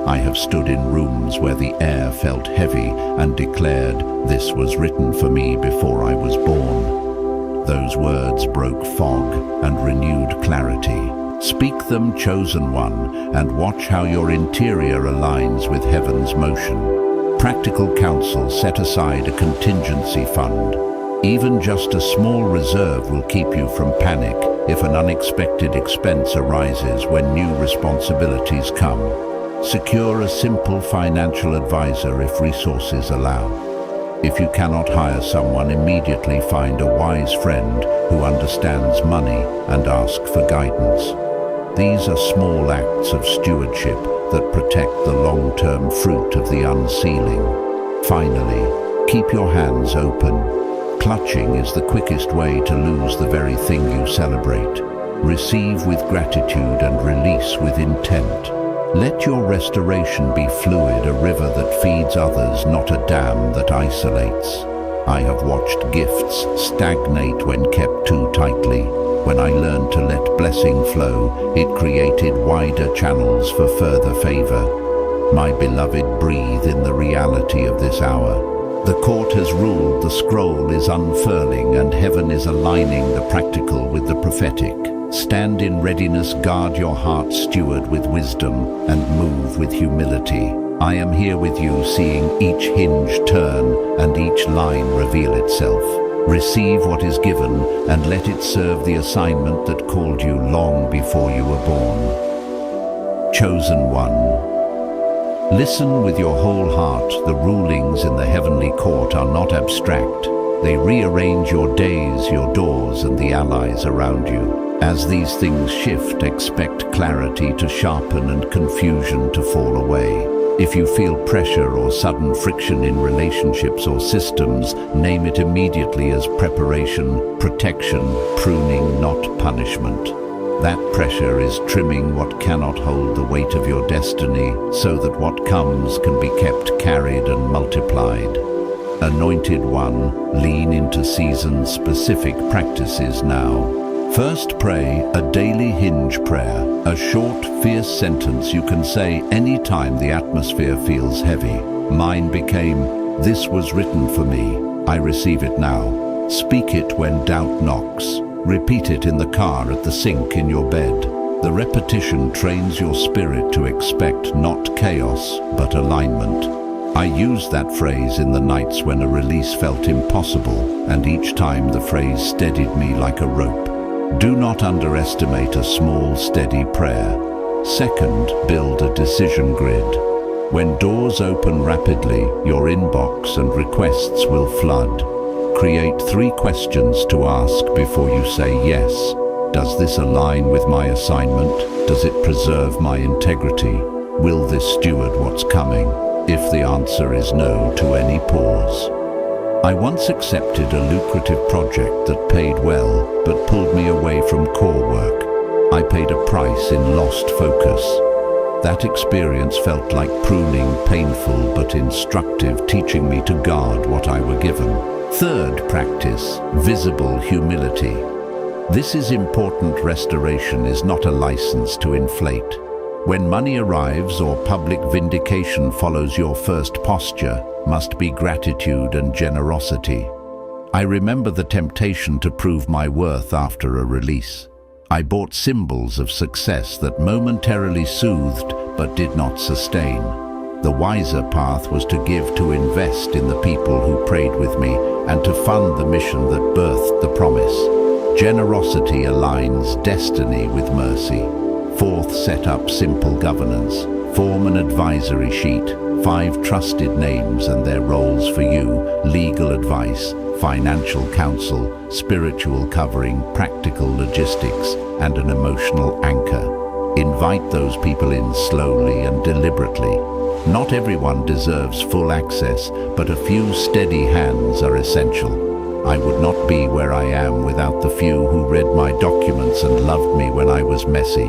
I have stood in rooms where the air felt heavy and declared, "This was written for me before I was born." Those words broke fog and renewed clarity. Speak them, chosen one, and watch how your interior aligns with heaven's motion. Practical counsel: set aside a contingency fund. Even just a small reserve will keep you from panic if an unexpected expense arises when new responsibilities come. Secure a simple financial advisor if resources allow. If you cannot hire someone, immediately find a wise friend who understands money and ask for guidance. These are small acts of stewardship that protect the long-term fruit of the unsealing. Finally, keep your hands open. Clutching is the quickest way to lose the very thing you celebrate. Receive with gratitude and release with intent. Let your restoration be fluid, a river that feeds others, not a dam that isolates. I have watched gifts stagnate when kept too tightly. When I learned to let blessing flow, it created wider channels for further favor. My beloved, breathe in the reality of this hour. The court has ruled, the scroll is unfurling, and heaven is aligning the practical with the prophetic. Stand in readiness, guard your heart, steward with wisdom, and move with humility. I am here with you, seeing each hinge turn and each line reveal itself. Receive what is given and let it serve the assignment that called you long before you were born. Chosen one. Listen with your whole heart. The rulings in the heavenly court are not abstract. They rearrange your days, your doors, and the allies around you. As these things shift, expect clarity to sharpen and confusion to fall away. If you feel pressure or sudden friction in relationships or systems, name it immediately as preparation, protection, pruning, not punishment. That pressure is trimming what cannot hold the weight of your destiny, so that what comes can be kept, carried, and multiplied. Anointed one, lean into season-specific practices now. First, pray a daily hinge prayer, a short, fierce sentence you can say any time the atmosphere feels heavy. Mine became, "This was written for me. I receive it now." Speak it when doubt knocks. Repeat it in the car, at the sink, in your bed. The repetition trains your spirit to expect not chaos, but alignment. I used that phrase in the nights when a release felt impossible, and each time the phrase steadied me like a rope. Do not underestimate a small, steady prayer. Second, build a decision grid. When doors open rapidly, your inbox and requests will flood. Create 3 questions to ask before you say yes. Does this align with my assignment? Does it preserve my integrity? Will this steward what's coming? If the answer is no to any pause. I once accepted a lucrative project that paid well, but pulled me away from core work. I paid a price in lost focus. That experience felt like pruning, painful but instructive, teaching me to guard what I were given. Third practice, visible humility. This is important. Restoration is not a license to inflate. When money arrives or public vindication follows, your first posture must be gratitude and generosity. I remember the temptation to prove my worth after a release. I bought symbols of success that momentarily soothed but did not sustain. The wiser path was to give, to invest in the people who prayed with me, and to fund the mission that birthed the promise. Generosity aligns destiny with mercy. Fourth, set up simple governance. Form an advisory sheet. 5 trusted names and their roles for you. Legal advice, financial counsel, spiritual covering, practical logistics, and an emotional anchor. Invite those people in slowly and deliberately. Not everyone deserves full access, but a few steady hands are essential. I would not be where I am without the few who read my documents and loved me when I was messy.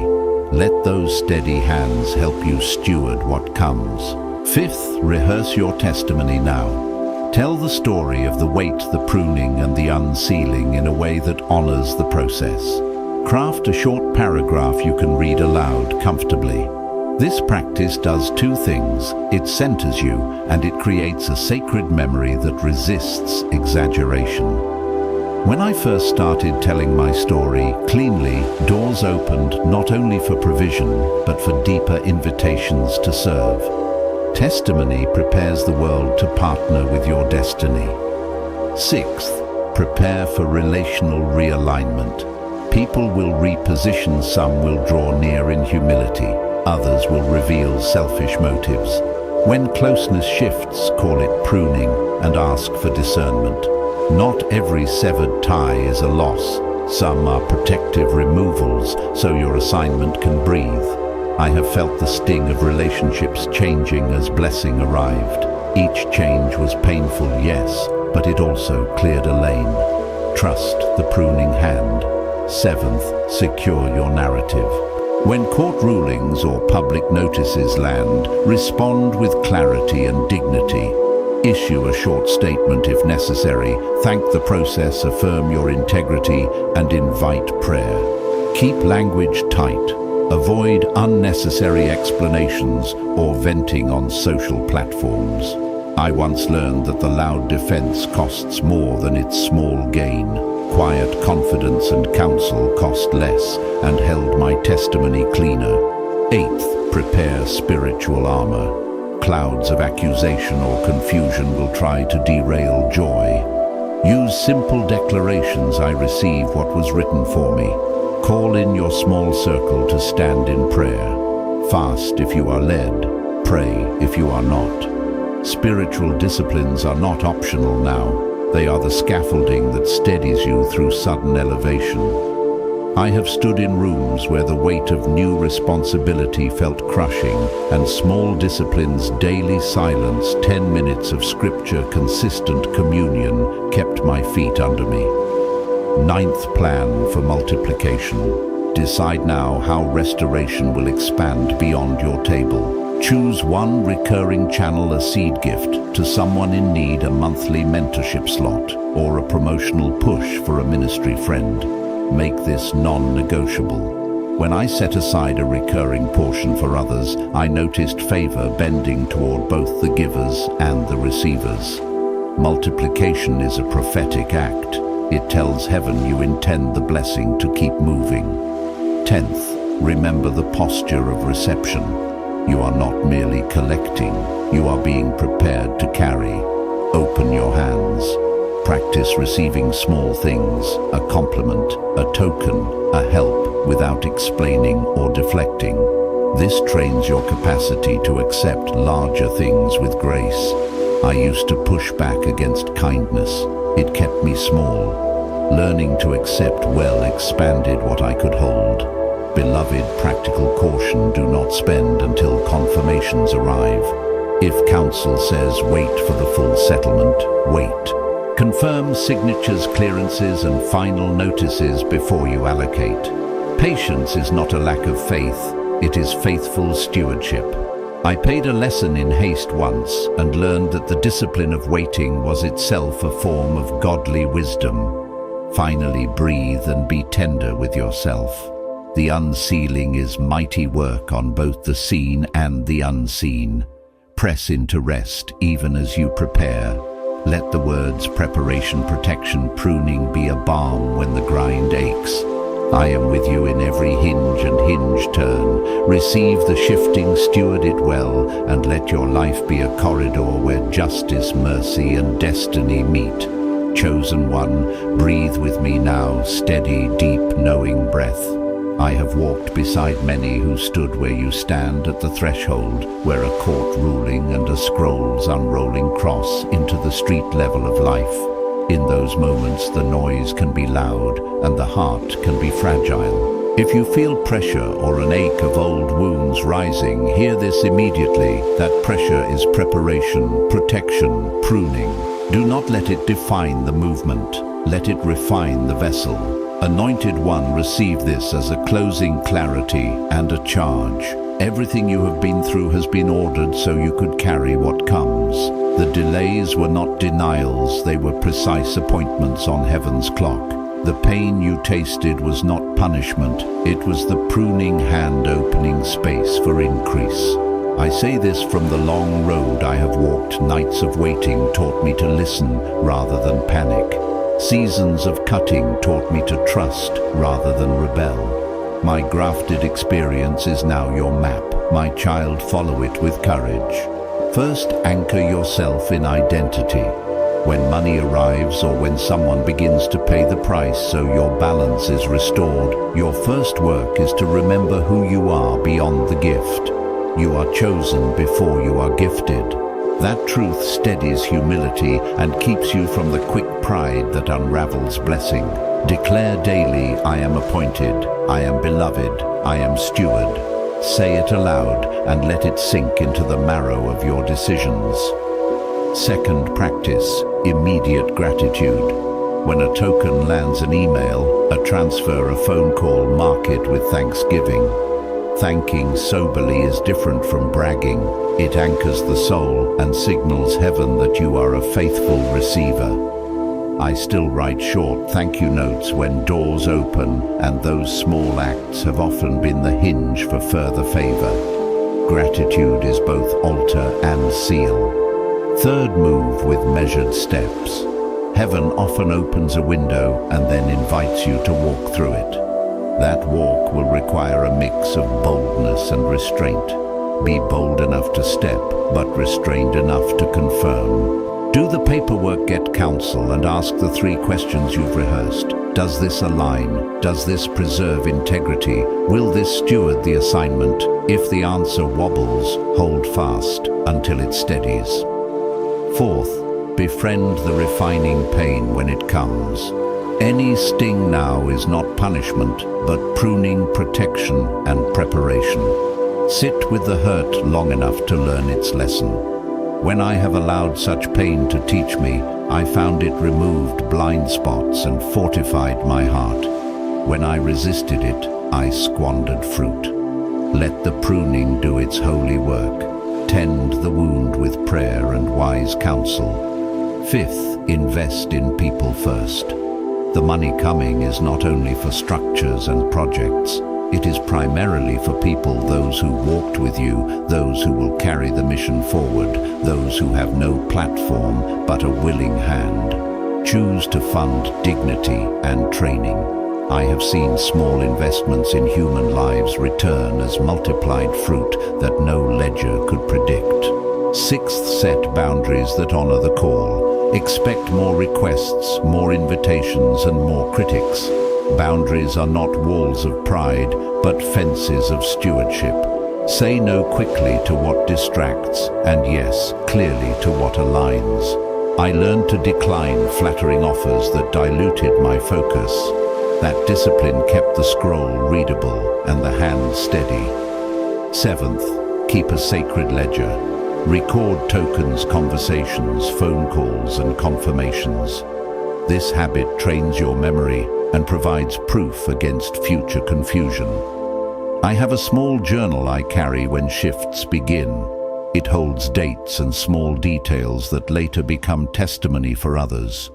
Let those steady hands help you steward what comes. Fifth, rehearse your testimony now. Tell the story of the weight, the pruning, and the unsealing in a way that honors the process. Craft a short paragraph you can read aloud comfortably. This practice does two things. It centers you, and it creates a sacred memory that resists exaggeration. When I first started telling my story cleanly, doors opened not only for provision, but for deeper invitations to serve. Testimony prepares the world to partner with your destiny. Sixth, prepare for relational realignment. People will reposition, some will draw near in humility, others will reveal selfish motives. When closeness shifts, call it pruning and ask for discernment. Not every severed tie is a loss. Some are protective removals, so your assignment can breathe. I have felt the sting of relationships changing as blessing arrived. Each change was painful, yes, but it also cleared a lane. Trust the pruning hand. Seventh, secure your narrative. When court rulings or public notices land, respond with clarity and dignity. Issue a short statement if necessary, thank the process, affirm your integrity, and invite prayer. Keep language tight. Avoid unnecessary explanations or venting on social platforms. I once learned that the loud defense costs more than its small gain. Quiet confidence and counsel cost less, and held my testimony cleaner. Eighth, prepare spiritual armor. Clouds of accusation or confusion will try to derail joy. Use simple declarations: I receive what was written for me. Call in your small circle to stand in prayer. Fast if you are led. Pray if you are not. Spiritual disciplines are not optional now. They are the scaffolding that steadies you through sudden elevation. I have stood in rooms where the weight of new responsibility felt crushing, and small disciplines, daily silence, 10 minutes of scripture, consistent communion kept my feet under me. Ninth, plan for multiplication. Decide now how restoration will expand beyond your table. Choose one recurring channel, a seed gift to someone in need, a monthly mentorship slot, or a promotional push for a ministry friend. Make this non-negotiable. When I set aside a recurring portion for others, I noticed favor bending toward both the givers and the receivers. Multiplication is a prophetic act. It tells heaven you intend the blessing to keep moving. 10th, remember the posture of reception. You are not merely collecting, you are being prepared to carry. Open your hands. Practice receiving small things, a compliment, a token, a help, without explaining or deflecting. This trains your capacity to accept larger things with grace. I used to push back against kindness. It kept me small. Learning to accept well expanded what I could hold. Beloved, practical caution: do not spend until confirmations arrive. If counsel says wait for the full settlement, wait. Confirm signatures, clearances, and final notices before you allocate. Patience is not a lack of faith, it is faithful stewardship. I paid a lesson in haste once and learned that the discipline of waiting was itself a form of godly wisdom. Finally, breathe and be tender with yourself. The unsealing is mighty work on both the seen and the unseen. Press into rest even as you prepare. Let the words preparation, protection, pruning be a balm when the grind aches. I am with you in every hinge and hinge turn. Receive the shifting, steward it well, and let your life be a corridor where justice, mercy, and destiny meet. Chosen one, breathe with me now, steady, deep, knowing breath. I have walked beside many who stood where you stand at the threshold, where a court ruling and a scroll's unrolling cross into the street level of life. In those moments, the noise can be loud and the heart can be fragile. If you feel pressure or an ache of old wounds rising, hear this immediately. That pressure is preparation, protection, pruning. Do not let it define the movement. Let it refine the vessel. Anointed one, receive this as a closing clarity and a charge. Everything you have been through has been ordered so you could carry what comes. The delays were not denials, they were precise appointments on heaven's clock. The pain you tasted was not punishment, it was the pruning hand opening space for increase. I say this from the long road I have walked. Nights of waiting taught me to listen rather than panic. Seasons of cutting taught me to trust rather than rebel. My grafted experience is now your map. My child, follow it with courage. First, anchor yourself in identity. When money arrives or when someone begins to pay the price so your balance is restored, your first work is to remember who you are beyond the gift. You are chosen before you are gifted. That truth steadies humility and keeps you from the quick pride that unravels blessing. Declare daily, I am appointed, I am beloved, I am steward. Say it aloud and let it sink into the marrow of your decisions. Second, practice immediate gratitude. When a token lands an email, a transfer, a phone call, mark it with thanksgiving. Thanking soberly is different from bragging. It anchors the soul and signals heaven that you are a faithful receiver. I still write short thank you notes when doors open, and those small acts have often been the hinge for further favor. Gratitude is both altar and seal. Third, move with measured steps. Heaven often opens a window and then invites you to walk through it. That walk will require a mix of boldness and restraint. Be bold enough to step, but restrained enough to confirm. Do the paperwork, get counsel, and ask the 3 questions you've rehearsed. Does this align? Does this preserve integrity? Will this steward the assignment? If the answer wobbles, hold fast until it steadies. Fourth, befriend the refining pain when it comes. Any sting now is not punishment, but pruning, protection, and preparation. Sit with the hurt long enough to learn its lesson. When I have allowed such pain to teach me, I found it removed blind spots and fortified my heart. When I resisted it, I squandered fruit. Let the pruning do its holy work. Tend the wound with prayer and wise counsel. Fifth, invest in people first. The money coming is not only for structures and projects. It is primarily for people, those who walked with you, those who will carry the mission forward, those who have no platform but a willing hand. Choose to fund dignity and training. I have seen small investments in human lives return as multiplied fruit that no ledger could predict. Sixth, set boundaries that honor the call. Expect more requests, more invitations, and more critics. Boundaries are not walls of pride, but fences of stewardship. Say no quickly to what distracts, and yes, clearly to what aligns. I learned to decline flattering offers that diluted my focus. That discipline kept the scroll readable and the hand steady. Seventh, keep a sacred ledger. Record tokens, conversations, phone calls, and confirmations. This habit trains your memory and provides proof against future confusion. I have a small journal I carry when shifts begin. It holds dates and small details that later become testimony for others.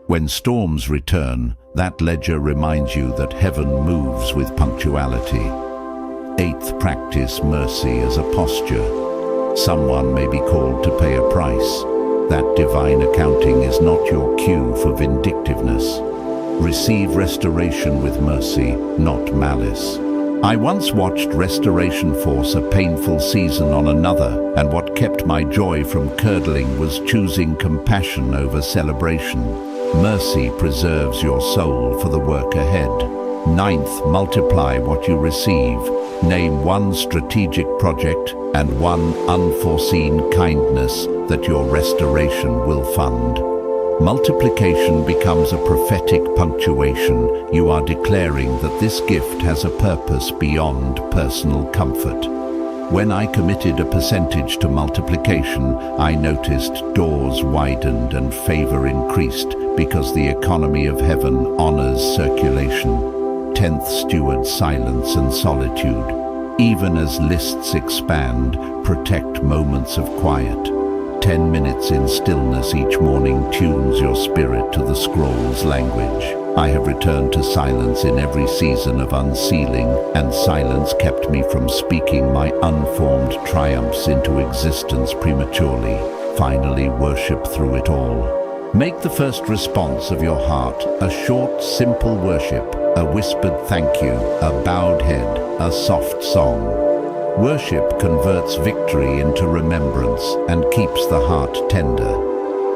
When storms return, that ledger reminds you that heaven moves with punctuality. Eighth, practice mercy as a posture. Someone may be called to pay a price. That divine accounting is not your cue for vindictiveness. Receive restoration with mercy, not malice. I once watched restoration force a painful season on another, and what kept my joy from curdling was choosing compassion over celebration. Mercy preserves your soul for the work ahead. Ninth, multiply what you receive. Name one strategic project and one unforeseen kindness that your restoration will fund. Multiplication becomes a prophetic punctuation. You are declaring that this gift has a purpose beyond personal comfort. When I committed a percentage to multiplication, I noticed doors widened and favor increased because the economy of heaven honors circulation. Tenth, steward silence and solitude. Even as lists expand, protect moments of quiet. 10 minutes in stillness each morning tunes your spirit to the scroll's language. I have returned to silence in every season of unsealing, and silence kept me from speaking my unformed triumphs into existence prematurely. Finally, worship through it all. Make the first response of your heart a short, simple worship, a whispered thank you, a bowed head, a soft song. Worship converts victory into remembrance and keeps the heart tender.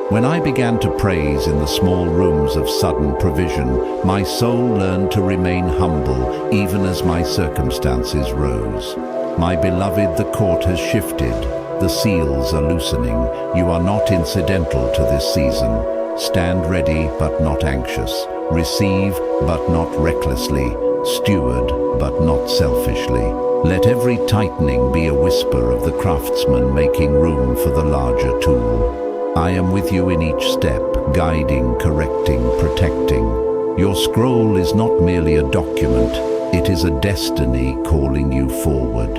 When I began to praise in the small rooms of sudden provision, my soul learned to remain humble even as my circumstances rose. My beloved, the court has shifted. The seals are loosening. You are not incidental to this season. Stand ready but not anxious. Receive but not recklessly. Steward but not selfishly. Let every tightening be a whisper of the craftsman making room for the larger tool. I am with you in each step, guiding, correcting, protecting. Your scroll is not merely a document, it is a destiny calling you forward.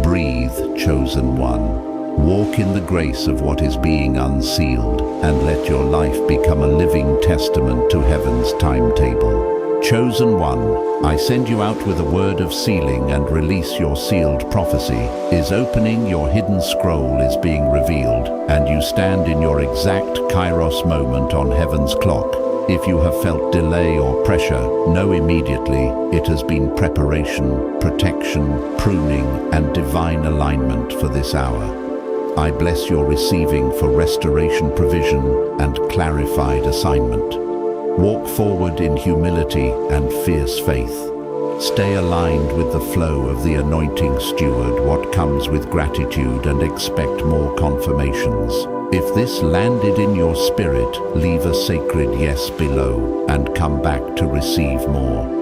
Breathe, chosen one. Walk in the grace of what is being unsealed, and let your life become a living testament to heaven's timetable. Chosen one, I send you out with a word of sealing and release your sealed prophecy. Is opening, your hidden scroll is being revealed, and you stand in your exact Kairos moment on heaven's clock. If you have felt delay or pressure, know immediately it has been preparation, protection, pruning, and divine alignment for this hour. I bless your receiving for restoration, provision, and clarified assignment. Walk forward in humility and fierce faith. Stay aligned with the flow of the anointing steward, what comes with gratitude, and expect more confirmations. If this landed in your spirit, leave a sacred yes below and come back to receive more.